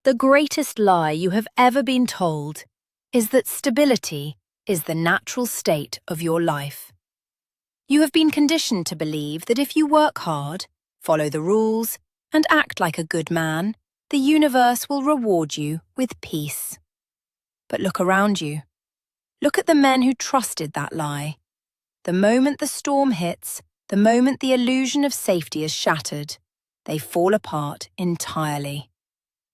The greatest lie you have ever been told is that stability is the natural state of your life. You have been conditioned to believe that if you work hard, follow the rules, and act like a good man, the universe will reward you with peace. But look around you. Look at the men who trusted that lie. The moment the storm hits, the moment the illusion of safety is shattered, they fall apart entirely.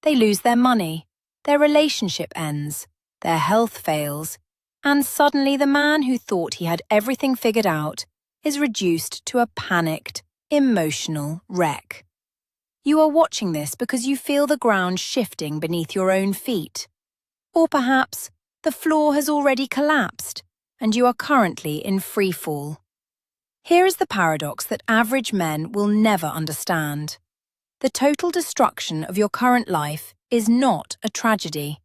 They lose their money, their relationship ends, their health fails, and suddenly the man who thought he had everything figured out is reduced to a panicked, emotional wreck. You are watching this because you feel the ground shifting beneath your own feet. Or perhaps the floor has already collapsed and you are currently in free fall. Here is the paradox that average men will never understand. The total destruction of your current life is not a tragedy.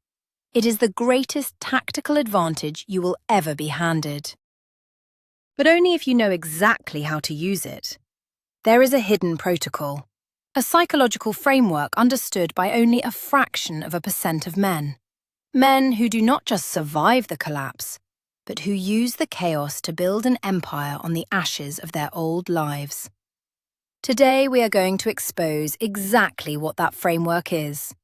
It is the greatest tactical advantage you will ever be handed. But only if you know exactly how to use it. There is a hidden protocol, a psychological framework understood by only a fraction of a percent of men. Men who do not just survive the collapse, but who use the chaos to build an empire on the ashes of their old lives. Today we are going to expose exactly what that framework is.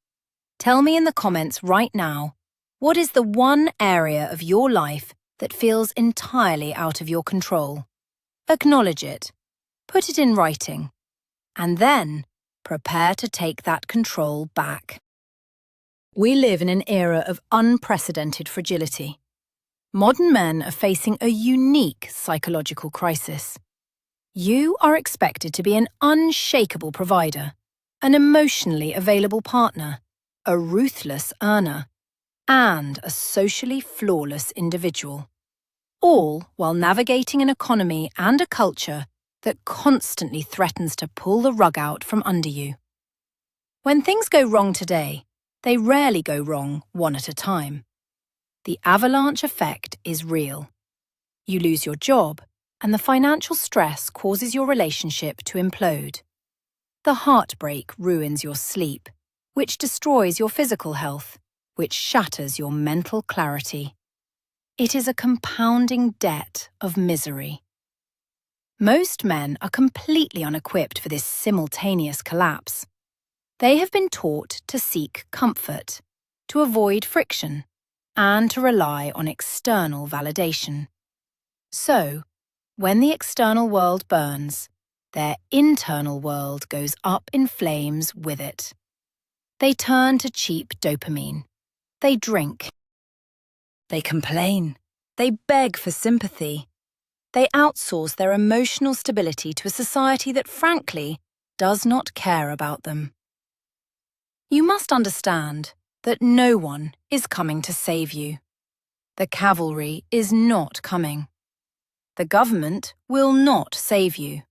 Tell me in the comments right now, what is the one area of your life that feels entirely out of your control? Acknowledge it, put it in writing, and then prepare to take that control back. We live in an era of unprecedented fragility. Modern men are facing a unique psychological crisis. You are expected to be an unshakable provider, an emotionally available partner, a ruthless earner, and a socially flawless individual, all while navigating an economy and a culture that constantly threatens to pull the rug out from under you. When things go wrong today, they rarely go wrong one at a time. The avalanche effect is real. You lose your job, and the financial stress causes your relationship to implode. The heartbreak ruins your sleep, which destroys your physical health, which shatters your mental clarity. It is a compounding debt of misery. Most men are completely unequipped for this simultaneous collapse. They have been taught to seek comfort, to avoid friction, and to rely on external validation. So, when the external world burns, their internal world goes up in flames with it. They turn to cheap dopamine. They drink. They complain. They beg for sympathy. They outsource their emotional stability to a society that, frankly, does not care about them. You must understand that no one is coming to save you. The cavalry is not coming. The government will not save you.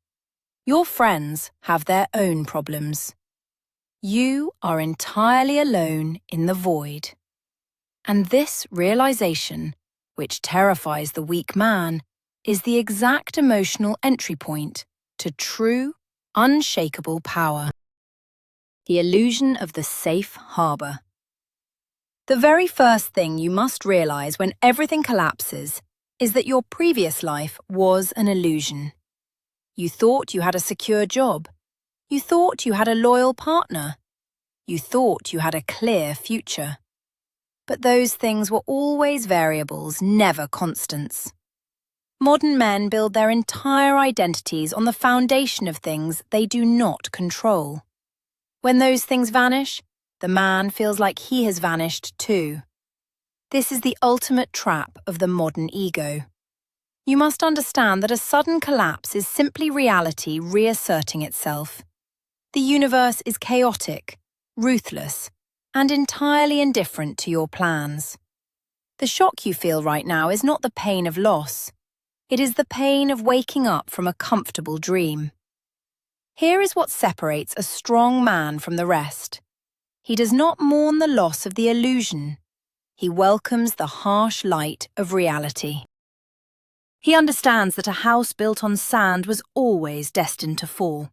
Your friends have their own problems. You are entirely alone in the void. And this realization, which terrifies the weak man, is the exact emotional entry point to true, unshakable power. The illusion of the safe harbor. The very first thing you must realize when everything collapses is that your previous life was an illusion. You thought you had a secure job. You thought you had a loyal partner. You thought you had a clear future. But those things were always variables, never constants. Modern men build their entire identities on the foundation of things they do not control. When those things vanish, the man feels like he has vanished too. This is the ultimate trap of the modern ego. You must understand that a sudden collapse is simply reality reasserting itself. The universe is chaotic, ruthless, and entirely indifferent to your plans. The shock you feel right now is not the pain of loss. It is the pain of waking up from a comfortable dream. Here is what separates a strong man from the rest. He does not mourn the loss of the illusion. He welcomes the harsh light of reality. He understands that a house built on sand was always destined to fall.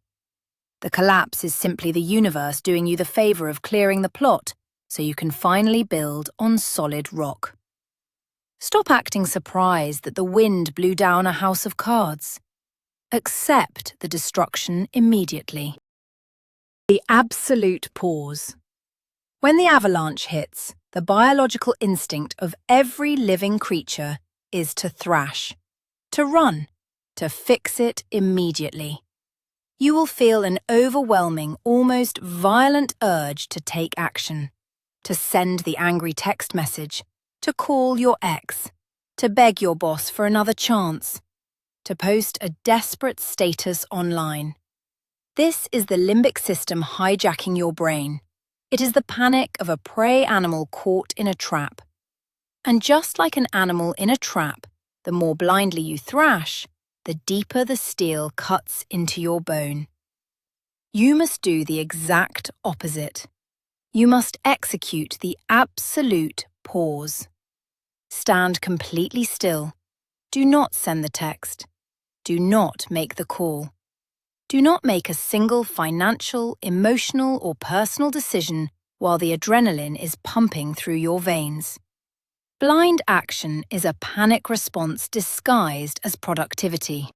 The collapse is simply the universe doing you the favor of clearing the plot so you can finally build on solid rock. Stop acting surprised that the wind blew down a house of cards. Accept the destruction immediately. The absolute pause. When the avalanche hits, the biological instinct of every living creature is to thrash, to run, to fix it immediately. You will feel an overwhelming, almost violent urge to take action, to send the angry text message, to call your ex, to beg your boss for another chance, to post a desperate status online. This is the limbic system hijacking your brain. It is the panic of a prey animal caught in a trap. And just like an animal in a trap, the more blindly you thrash, the deeper the steel cuts into your bone. You must do the exact opposite. You must execute the absolute pause. Stand completely still. Do not send the text. Do not make the call. Do not make a single financial, emotional, or personal decision while the adrenaline is pumping through your veins. Blind action is a panic response disguised as productivity.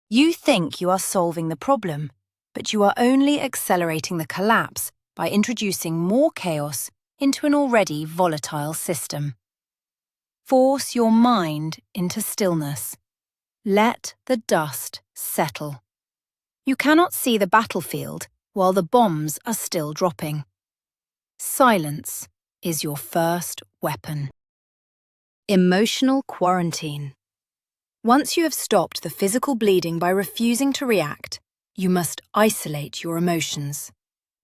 You think you are solving the problem, but you are only accelerating the collapse by introducing more chaos into an already volatile system. Force your mind into stillness. Let the dust settle. You cannot see the battlefield while the bombs are still dropping. Silence is your first weapon. Emotional quarantine. Once you have stopped the physical bleeding by refusing to react, you must isolate your emotions.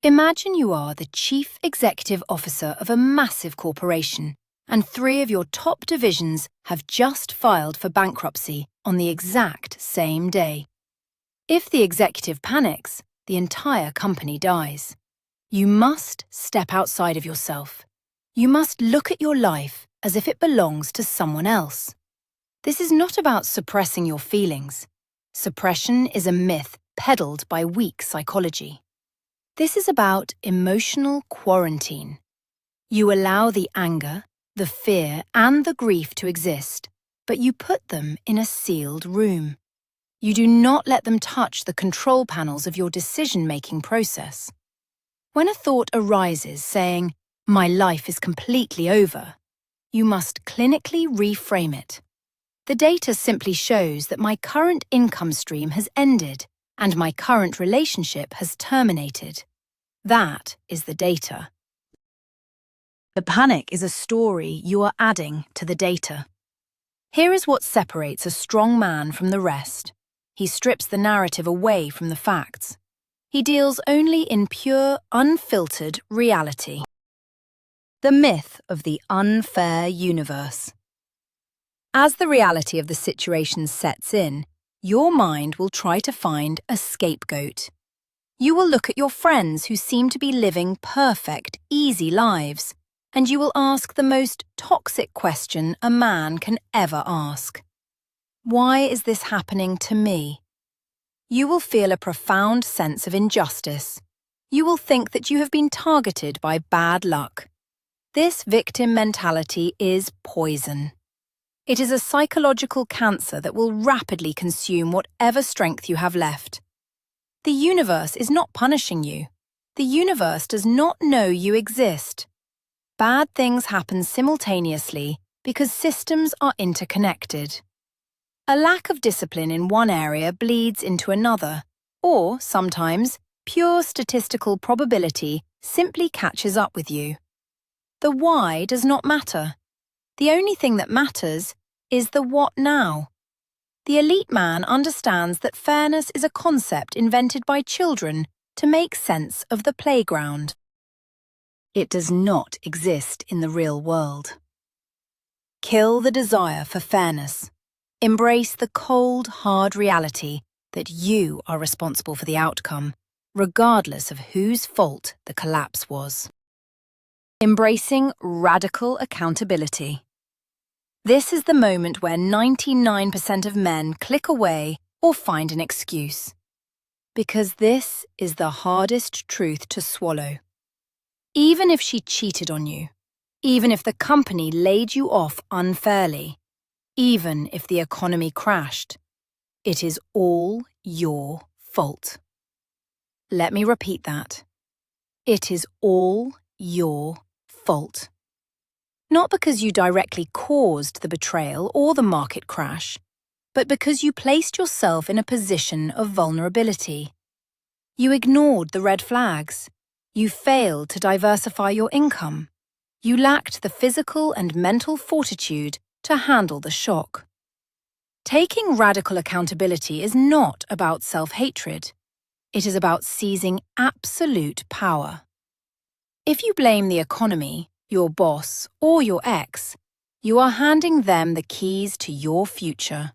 Imagine you are the chief executive officer of a massive corporation, and 3 of your top divisions have just filed for bankruptcy on the exact same day. If the executive panics, the entire company dies. You must step outside of yourself. You must look at your life as if it belongs to someone else. This is not about suppressing your feelings. Suppression is a myth peddled by weak psychology. This is about emotional quarantine. You allow the anger, the fear, and the grief to exist, but you put them in a sealed room. You do not let them touch the control panels of your decision-making process. When a thought arises saying, "My life is completely over," you must clinically reframe it. The data simply shows that my current income stream has ended and my current relationship has terminated. That is the data. The panic is a story you are adding to the data. Here is what separates a strong man from the rest. He strips the narrative away from the facts. He deals only in pure, unfiltered reality. The myth of the unfair universe. As the reality of the situation sets in, your mind will try to find a scapegoat. You will look at your friends who seem to be living perfect, easy lives, and you will ask the most toxic question a man can ever ask. Why is this happening to me? You will feel a profound sense of injustice. You will think that you have been targeted by bad luck. This victim mentality is poison. It is a psychological cancer that will rapidly consume whatever strength you have left. The universe is not punishing you. The universe does not know you exist. Bad things happen simultaneously because systems are interconnected. A lack of discipline in one area bleeds into another, or sometimes pure statistical probability simply catches up with you. The why does not matter. The only thing that matters is the what now. The elite man understands that fairness is a concept invented by children to make sense of the playground. It does not exist in the real world. Kill the desire for fairness. Embrace the cold, hard reality that you are responsible for the outcome, regardless of whose fault the collapse was. Embracing radical accountability. This is the moment where 99% of men click away or find an excuse. Because this is the hardest truth to swallow. Even if she cheated on you, even if the company laid you off unfairly, even if the economy crashed, it is all your fault. Let me repeat that. It is all your fault. Not because you directly caused the betrayal or the market crash, but because you placed yourself in a position of vulnerability. You ignored the red flags. You failed to diversify your income. You lacked the physical and mental fortitude to handle the shock. Taking radical accountability is not about self-hatred. It is about seizing absolute power. If you blame the economy, your boss, or your ex, you are handing them the keys to your future.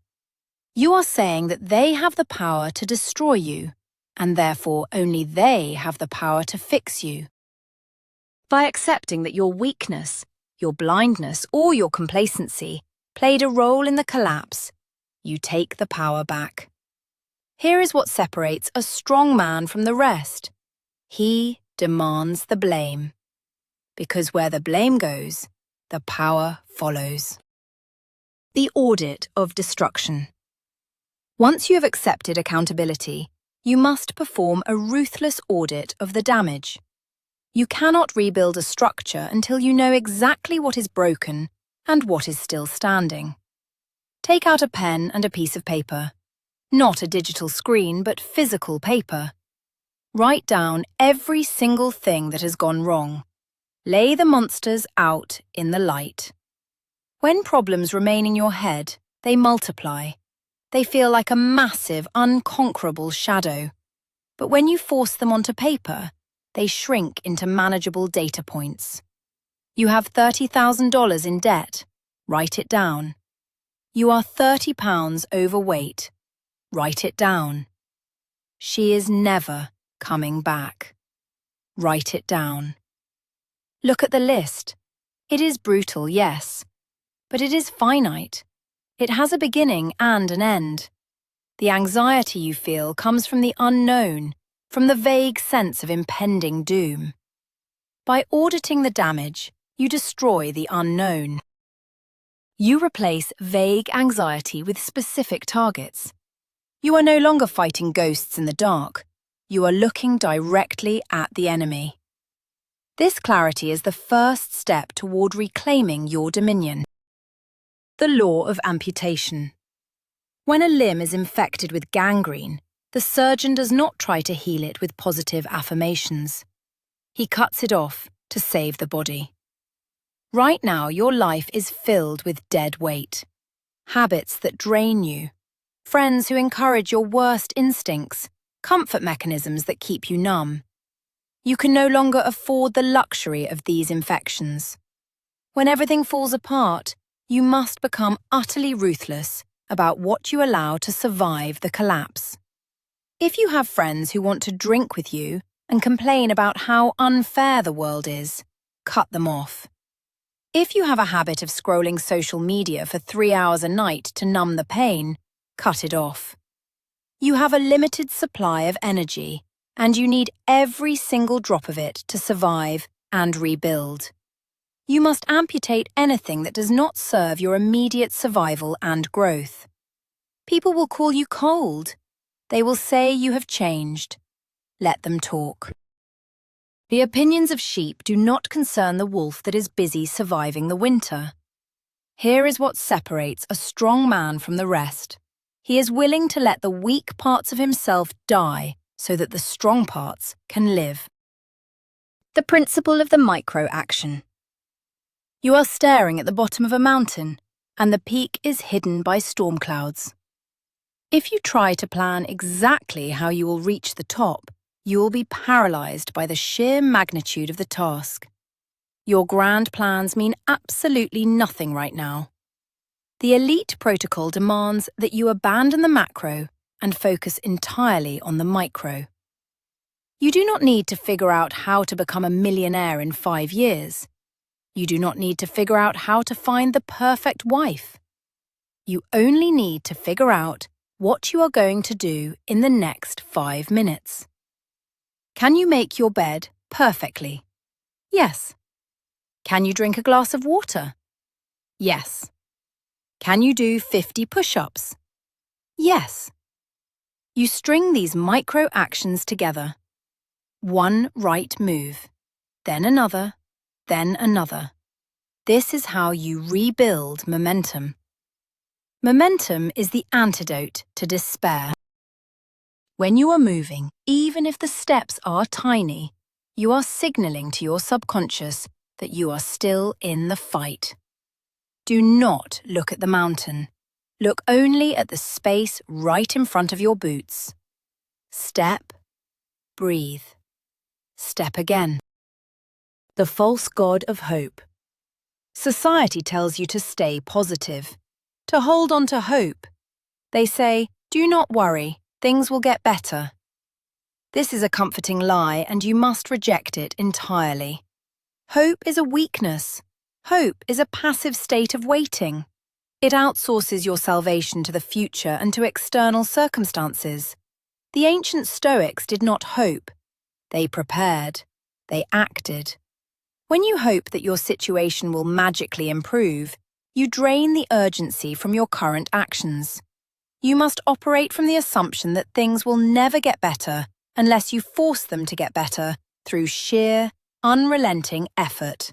You are saying that they have the power to destroy you, and therefore only they have the power to fix you. By accepting that your weakness, your blindness, or your complacency played a role in the collapse, you take the power back. Here is what separates a strong man from the rest. He demands the blame. Because where the blame goes, the power follows. The audit of destruction. Once you have accepted accountability, you must perform a ruthless audit of the damage. You cannot rebuild a structure until you know exactly what is broken and what is still standing. Take out a pen and a piece of paper. Not a digital screen, but physical paper. Write down every single thing that has gone wrong. Lay the monsters out in the light. When problems remain in your head, they multiply. They feel like a massive, unconquerable shadow. But when you force them onto paper, they shrink into manageable data points. You have $30,000 in debt. Write it down. You are 30 pounds overweight. Write it down. She is never coming back. Write it down. Look at the list. It is brutal, yes, but it is finite. It has a beginning and an end. The anxiety you feel comes from the unknown, from the vague sense of impending doom. By auditing the damage, you destroy the unknown. You replace vague anxiety with specific targets. You are no longer fighting ghosts in the dark. You are looking directly at the enemy. This clarity is the first step toward reclaiming your dominion. The law of amputation. When a limb is infected with gangrene, the surgeon does not try to heal it with positive affirmations. He cuts it off to save the body. Right now, your life is filled with dead weight. Habits that drain you. Friends who encourage your worst instincts. Comfort mechanisms that keep you numb. You can no longer afford the luxury of these infections. When everything falls apart, you must become utterly ruthless about what you allow to survive the collapse. If you have friends who want to drink with you and complain about how unfair the world is, cut them off. If you have a habit of scrolling social media for 3 hours a night to numb the pain, cut it off. You have a limited supply of energy, and you need every single drop of it to survive and rebuild. You must amputate anything that does not serve your immediate survival and growth. People will call you cold. They will say you have changed. Let them talk. The opinions of sheep do not concern the wolf that is busy surviving the winter. Here is what separates a strong man from the rest. He is willing to let the weak parts of himself die so that the strong parts can live. The principle of the micro-action. You are staring at the bottom of a mountain, and the peak is hidden by storm clouds. If you try to plan exactly how you will reach the top, you will be paralyzed by the sheer magnitude of the task. Your grand plans mean absolutely nothing right now. The elite protocol demands that you abandon the macro and focus entirely on the micro. You do not need to figure out how to become a millionaire in 5 years. You do not need to figure out how to find the perfect wife. You only need to figure out what you are going to do in the next 5 minutes. Can you make your bed perfectly? Yes. Can you drink a glass of water? Yes. Can you do 50 push-ups? Yes. You string these micro actions together. One right move, then another, then another. This is how you rebuild momentum. Momentum is the antidote to despair. When you are moving, even if the steps are tiny, you are signaling to your subconscious that you are still in the fight. Do not look at the mountain. Look only at the space right in front of your boots. Step, breathe. Step again. The false god of hope. Society tells you to stay positive, to hold on to hope. They say, do not worry, things will get better. This is a comforting lie, and you must reject it entirely. Hope is a weakness. Hope is a passive state of waiting. It outsources your salvation to the future and to external circumstances. The ancient Stoics did not hope. They prepared. They acted. When you hope that your situation will magically improve, you drain the urgency from your current actions. You must operate from the assumption that things will never get better unless you force them to get better through sheer, unrelenting effort.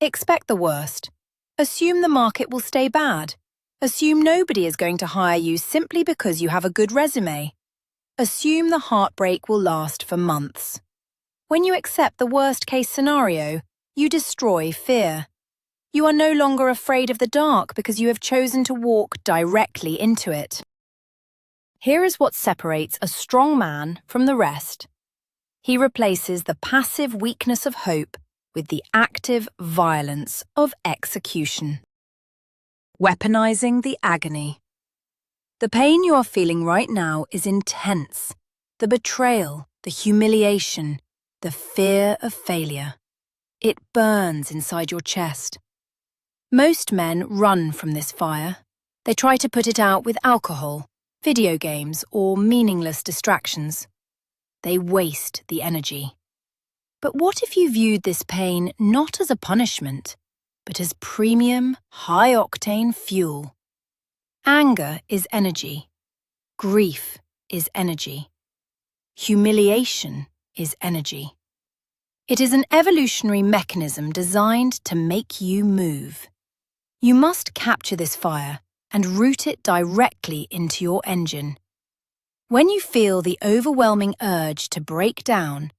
Expect the worst. Assume the market will stay bad. Assume nobody is going to hire you simply because you have a good resume. Assume the heartbreak will last for months. When you accept the worst-case scenario, you destroy fear. You are no longer afraid of the dark because you have chosen to walk directly into it. Here is what separates a strong man from the rest. He replaces the passive weakness of hope with the active violence of execution. Weaponizing the agony. The pain you are feeling right now is intense. The betrayal, the humiliation, the fear of failure. It burns inside your chest. Most men run from this fire. They try to put it out with alcohol, video games, or meaningless distractions. They waste the energy. But what if you viewed this pain not as a punishment, but as premium, high-octane fuel? Anger is energy. Grief is energy. Humiliation is energy. It is an evolutionary mechanism designed to make you move. You must capture this fire and route it directly into your engine. When you feel the overwhelming urge to break down,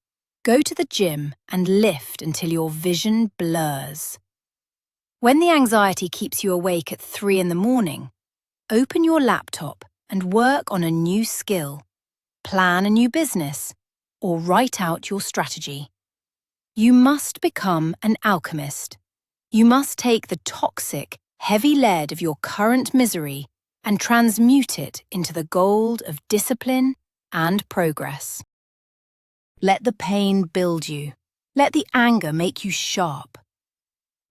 go to the gym and lift until your vision blurs. When the anxiety keeps you awake at 3 in the morning, open your laptop and work on a new skill, plan a new business, or write out your strategy. You must become an alchemist. You must take the toxic, heavy lead of your current misery and transmute it into the gold of discipline and progress. Let the pain build you. Let the anger make you sharp.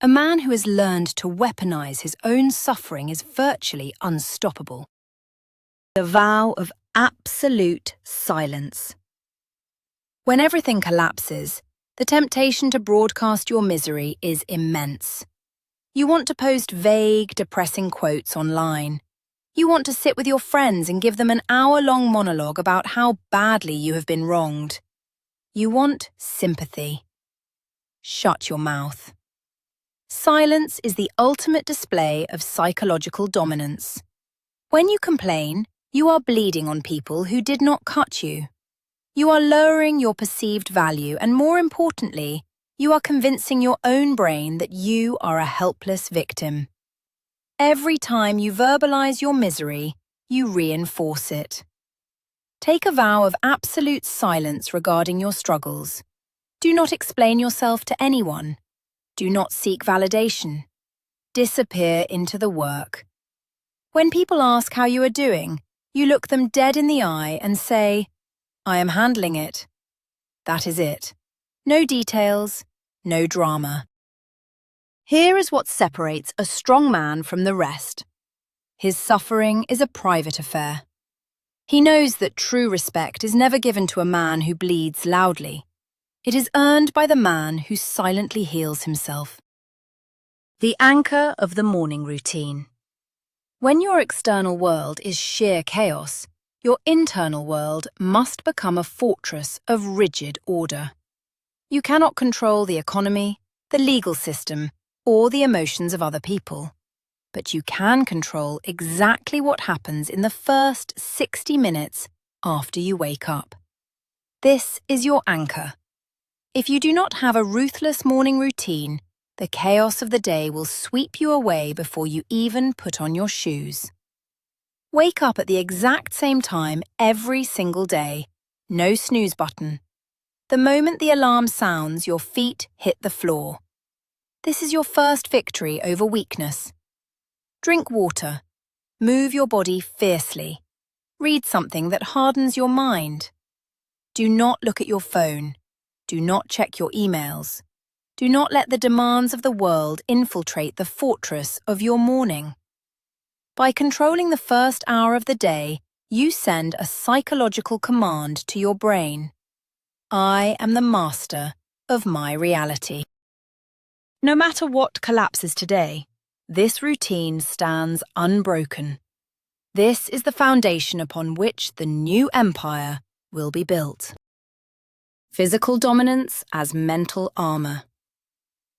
A man who has learned to weaponize his own suffering is virtually unstoppable. The vow of absolute silence. When everything collapses, the temptation to broadcast your misery is immense. You want to post vague, depressing quotes online. You want to sit with your friends and give them an hour-long monologue about how badly you have been wronged. You want sympathy. Shut your mouth. Silence is the ultimate display of psychological dominance. When you complain, you are bleeding on people who did not cut you. You are lowering your perceived value and, more importantly, you are convincing your own brain that you are a helpless victim. Every time you verbalize your misery, you reinforce it. Take a vow of absolute silence regarding your struggles. Do not explain yourself to anyone. Do not seek validation. Disappear into the work. When people ask how you are doing, you look them dead in the eye and say, "I am handling it." That is it. No details, no drama. Here is what separates a strong man from the rest. His suffering is a private affair. He knows that true respect is never given to a man who bleeds loudly. It is earned by the man who silently heals himself. The anchor of the morning routine. When your external world is sheer chaos, your internal world must become a fortress of rigid order. You cannot control the economy, the legal system, or the emotions of other people. But you can control exactly what happens in the first 60 minutes after you wake up. This is your anchor. If you do not have a ruthless morning routine, the chaos of the day will sweep you away before you even put on your shoes. Wake up at the exact same time every single day. No snooze button. The moment the alarm sounds, your feet hit the floor. This is your first victory over weakness. Drink water. Move your body fiercely. Read something that hardens your mind. Do not look at your phone. Do not check your emails. Do not let the demands of the world infiltrate the fortress of your morning. By controlling the first hour of the day, you send a psychological command to your brain. I am the master of my reality. No matter what collapses today, this routine stands unbroken. This is the foundation upon which the new empire will be built. Physical dominance as mental armor.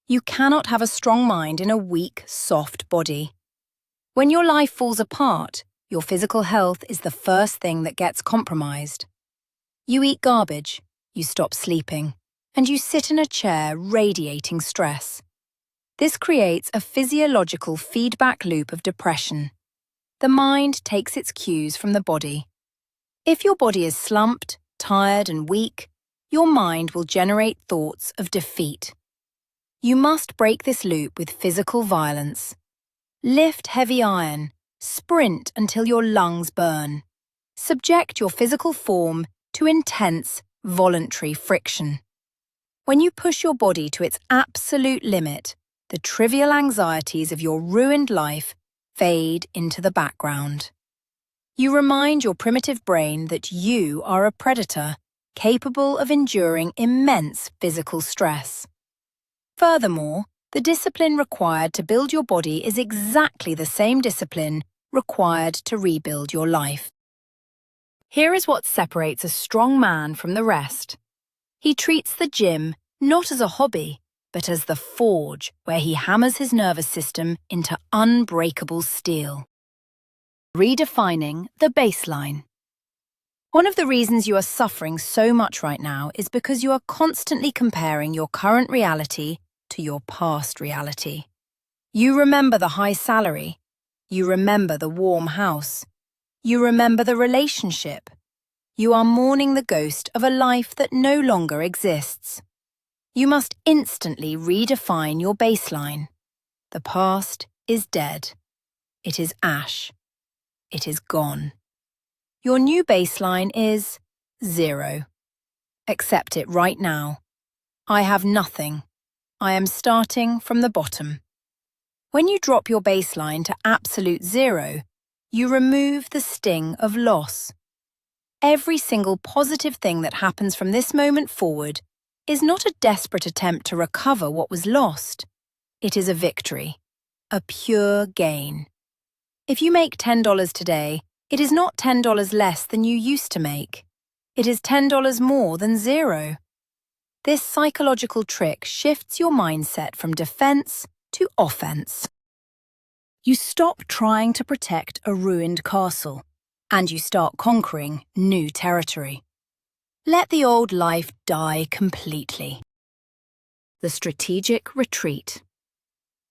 You cannot have a strong mind in a weak, soft body. When your life falls apart, your physical health is the first thing that gets compromised. You eat garbage, you stop sleeping, and you sit in a chair radiating stress. This creates a physiological feedback loop of depression. The mind takes its cues from the body. If your body is slumped, tired, and weak, your mind will generate thoughts of defeat. You must break this loop with physical violence. Lift heavy iron, sprint until your lungs burn. Subject your physical form to intense, voluntary friction. When you push your body to its absolute limit, the trivial anxieties of your ruined life fade into the background. You remind your primitive brain that you are a predator, capable of enduring immense physical stress. Furthermore, the discipline required to build your body is exactly the same discipline required to rebuild your life. Here is what separates a strong man from the rest. He treats the gym not as a hobby, but as the forge where he hammers his nervous system into unbreakable steel. Redefining the baseline. One of the reasons you are suffering so much right now is because you are constantly comparing your current reality to your past reality. You remember the high salary. You remember the warm house. You remember the relationship. You are mourning the ghost of a life that no longer exists. You must instantly redefine your baseline. The past is dead. It is ash. It is gone. Your new baseline is 0. Accept it right now. I have nothing. I am starting from the bottom. When you drop your baseline to absolute 0, you remove the sting of loss. Every single positive thing that happens from this moment forward is not a desperate attempt to recover what was lost. It is a victory, a pure gain. If you make $10 today, it is not $10 less than you used to make. It is $10 more than 0. This psychological trick shifts your mindset from defense to offense. You stop trying to protect a ruined castle, and you start conquering new territory. Let the old life die completely. The strategic retreat.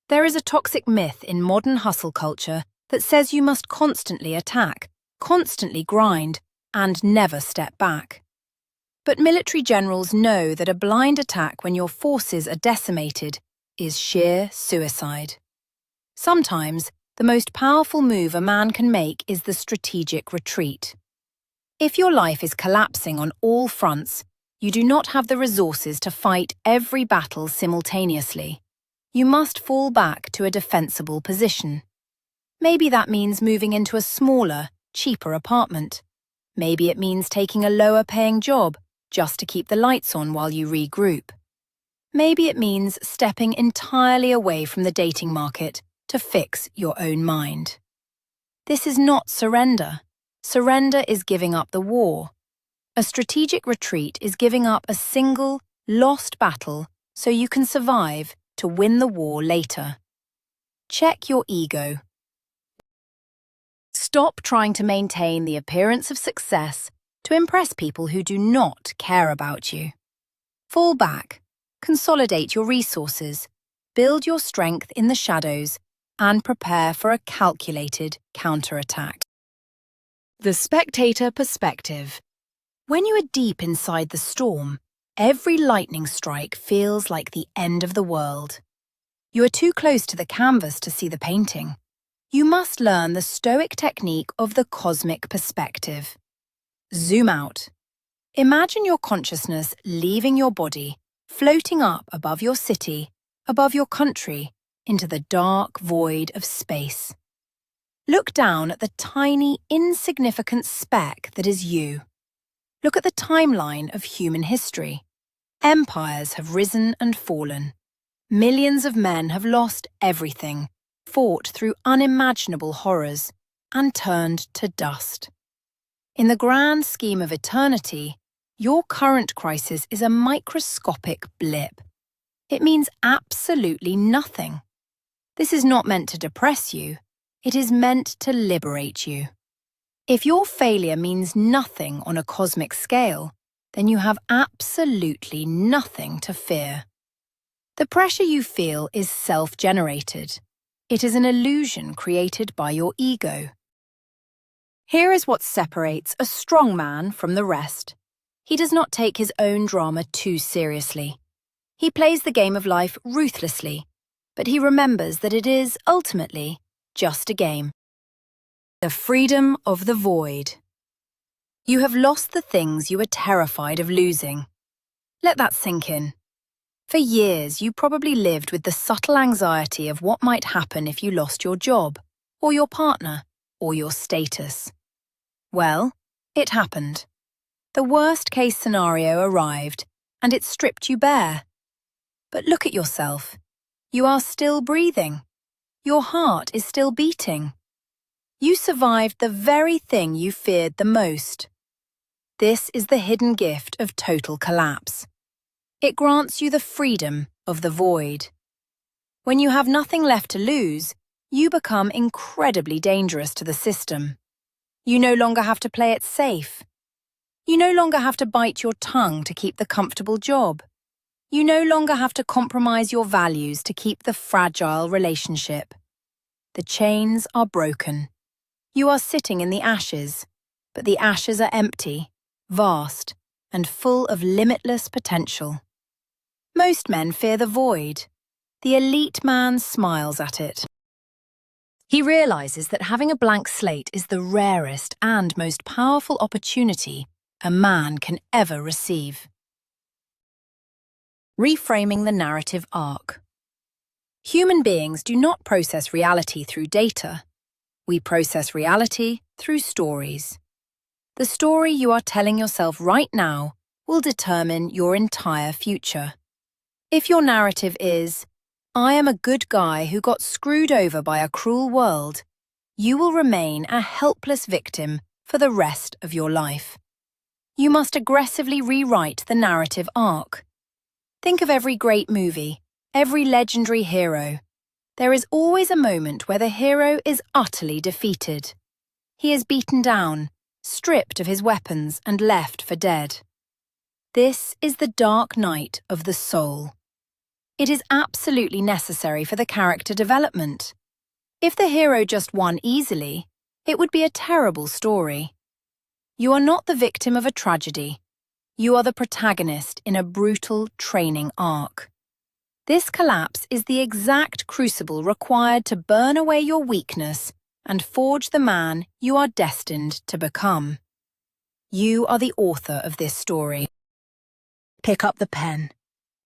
There is a toxic myth in modern hustle culture that says you must constantly attack, constantly grind, and never step back. But military generals know that a blind attack when your forces are decimated is sheer suicide. Sometimes, the most powerful move a man can make is the strategic retreat. If your life is collapsing on all fronts, you do not have the resources to fight every battle simultaneously. You must fall back to a defensible position. Maybe that means moving into a smaller, cheaper apartment. Maybe it means taking a lower-paying job just to keep the lights on while you regroup. Maybe it means stepping entirely away from the dating market to fix your own mind. This is not surrender. Surrender is giving up the war. A strategic retreat is giving up a single, lost battle so you can survive to win the war later. Check your ego. Stop trying to maintain the appearance of success to impress people who do not care about you. Fall back, consolidate your resources, build your strength in the shadows, and prepare for a calculated counterattack. The spectator perspective. When you are deep inside the storm, every lightning strike feels like the end of the world. You are too close to the canvas to see the painting. You must learn the Stoic technique of the cosmic perspective. Zoom out. Imagine your consciousness leaving your body, floating up above your city, above your country, into the dark void of space. Look down at the tiny, insignificant speck that is you. Look at the timeline of human history. Empires have risen and fallen. Millions of men have lost everything, fought through unimaginable horrors, and turned to dust. In the grand scheme of eternity, your current crisis is a microscopic blip. It means absolutely nothing. This is not meant to depress you. It is meant to liberate you. If your failure means nothing on a cosmic scale, then you have absolutely nothing to fear. The pressure you feel is self-generated. It is an illusion created by your ego. Here is what separates a strong man from the rest. He does not take his own drama too seriously. He plays the game of life ruthlessly, but he remembers that it is, ultimately, just a game. The freedom of the void. You have lost the things you were terrified of losing. Let that sink in. For years, you probably lived with the subtle anxiety of what might happen if you lost your job, or your partner, or your status. Well, it happened. The worst-case scenario arrived, and it stripped you bare. But look at yourself. You are still breathing. Your heart is still beating. You survived the very thing you feared the most. This is the hidden gift of total collapse. It grants you the freedom of the void. When you have nothing left to lose, you become incredibly dangerous to the system. You no longer have to play it safe. You no longer have to bite your tongue to keep the comfortable job. You no longer have to compromise your values to keep the fragile relationship. The chains are broken. You are sitting in the ashes, but the ashes are empty, vast, and full of limitless potential. Most men fear the void. The elite man smiles at it. He realizes that having a blank slate is the rarest and most powerful opportunity a man can ever receive. Reframing the narrative arc. Human beings do not process reality through data. We process reality through stories. The story you are telling yourself right now will determine your entire future. If your narrative is, "I am a good guy who got screwed over by a cruel world," you will remain a helpless victim for the rest of your life. You must aggressively rewrite the narrative arc. Think of every great movie, every legendary hero. There is always a moment where the hero is utterly defeated. He is beaten down, stripped of his weapons and left for dead. This is the dark night of the soul. It is absolutely necessary for the character development. If the hero just won easily, it would be a terrible story. You are not the victim of a tragedy. You are the protagonist in a brutal training arc. This collapse is the exact crucible required to burn away your weakness and forge the man you are destined to become. You are the author of this story. Pick up the pen.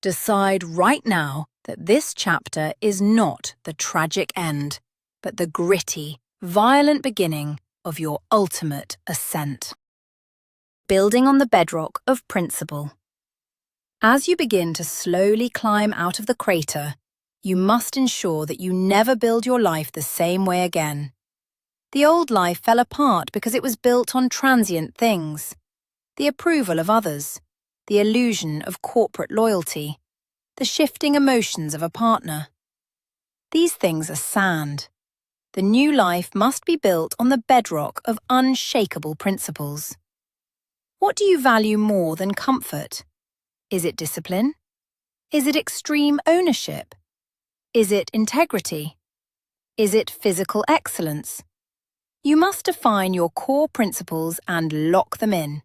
Decide right now that this chapter is not the tragic end, but the gritty, violent beginning of your ultimate ascent. building on the bedrock of principle. As you begin to slowly climb out of the crater, you must ensure that you never build your life the same way again. The old life fell apart because it was built on transient things: the approval of others, the illusion of corporate loyalty, the shifting emotions of a partner. These things are sand. The new life must be built on the bedrock of unshakable principles. What do you value more than comfort? Is it discipline? Is it extreme ownership? Is it integrity? Is it physical excellence? You must define your core principles and lock them in.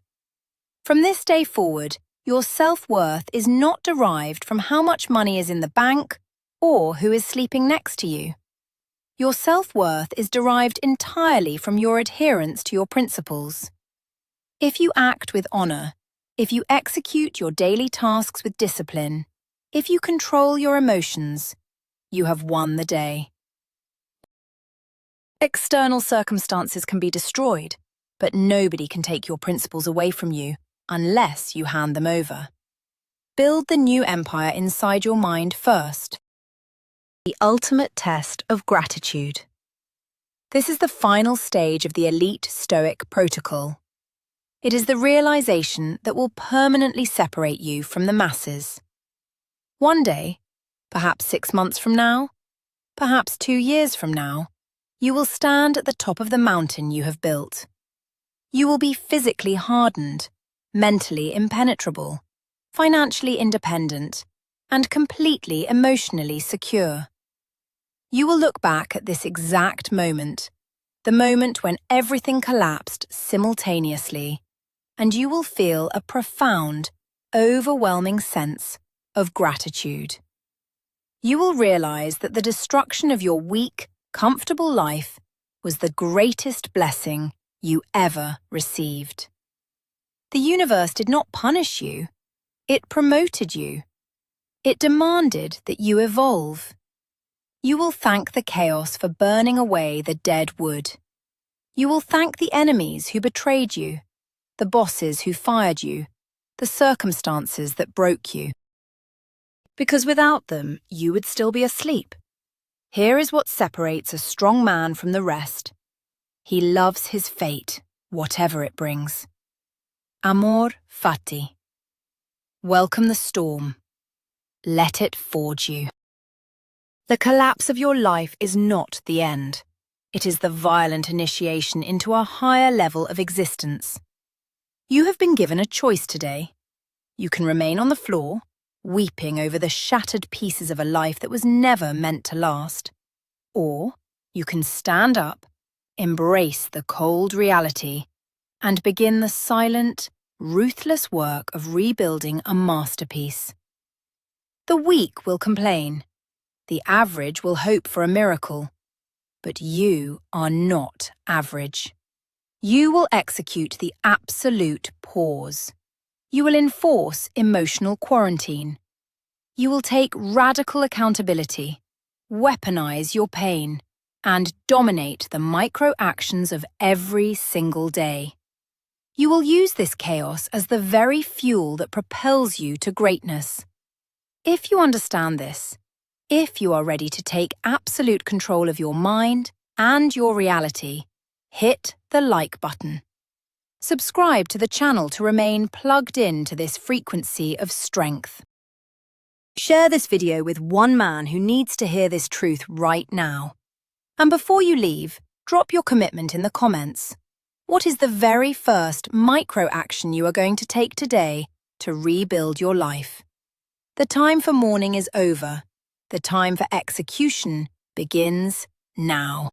From this day forward, your self-worth is not derived from how much money is in the bank or who is sleeping next to you. Your self-worth is derived entirely from your adherence to your principles. If you act with honor, if you execute your daily tasks with discipline, if you control your emotions, you have won the day. External circumstances can be destroyed, but nobody can take your principles away from you unless you hand them over. Build the new empire inside your mind first. The ultimate test of gratitude. This is the final stage of the elite Stoic protocol. It is the realization that will permanently separate you from the masses. One day, perhaps 6 months from now, perhaps 2 years from now, you will stand at the top of the mountain you have built. You will be physically hardened, mentally impenetrable, financially independent, and completely emotionally secure. You will look back at this exact moment, the moment when everything collapsed simultaneously, and you will feel a profound, overwhelming sense of gratitude. You will realize that the destruction of your weak, comfortable life was the greatest blessing you ever received. The universe did not punish you, it promoted you. It demanded that you evolve. You will thank the chaos for burning away the dead wood. You will thank the enemies who betrayed you, the bosses who fired you, the circumstances that broke you. Because without them, you would still be asleep. Here is what separates a strong man from the rest. He loves his fate, whatever it brings. Amor fati. Welcome the storm. Let it forge you. The collapse of your life is not the end. It is the violent initiation into a higher level of existence. You have been given a choice today. You can remain on the floor, weeping over the shattered pieces of a life that was never meant to last. Or you can stand up, embrace the cold reality, and begin the silent, ruthless work of rebuilding a masterpiece. The weak will complain. The average will hope for a miracle. But you are not average. You will execute the absolute pause. You will enforce emotional quarantine. You will take radical accountability, weaponize your pain, and dominate the micro-actions of every single day. You will use this chaos as the very fuel that propels you to greatness. If you understand this, if you are ready to take absolute control of your mind and your reality, hit the like button. Subscribe to the channel to remain plugged in to this frequency of strength. Share this video with one man who needs to hear this truth right now. And before you leave, drop your commitment in the comments. What is the very first micro-action you are going to take today to rebuild your life? The time for mourning is over. The time for execution begins now.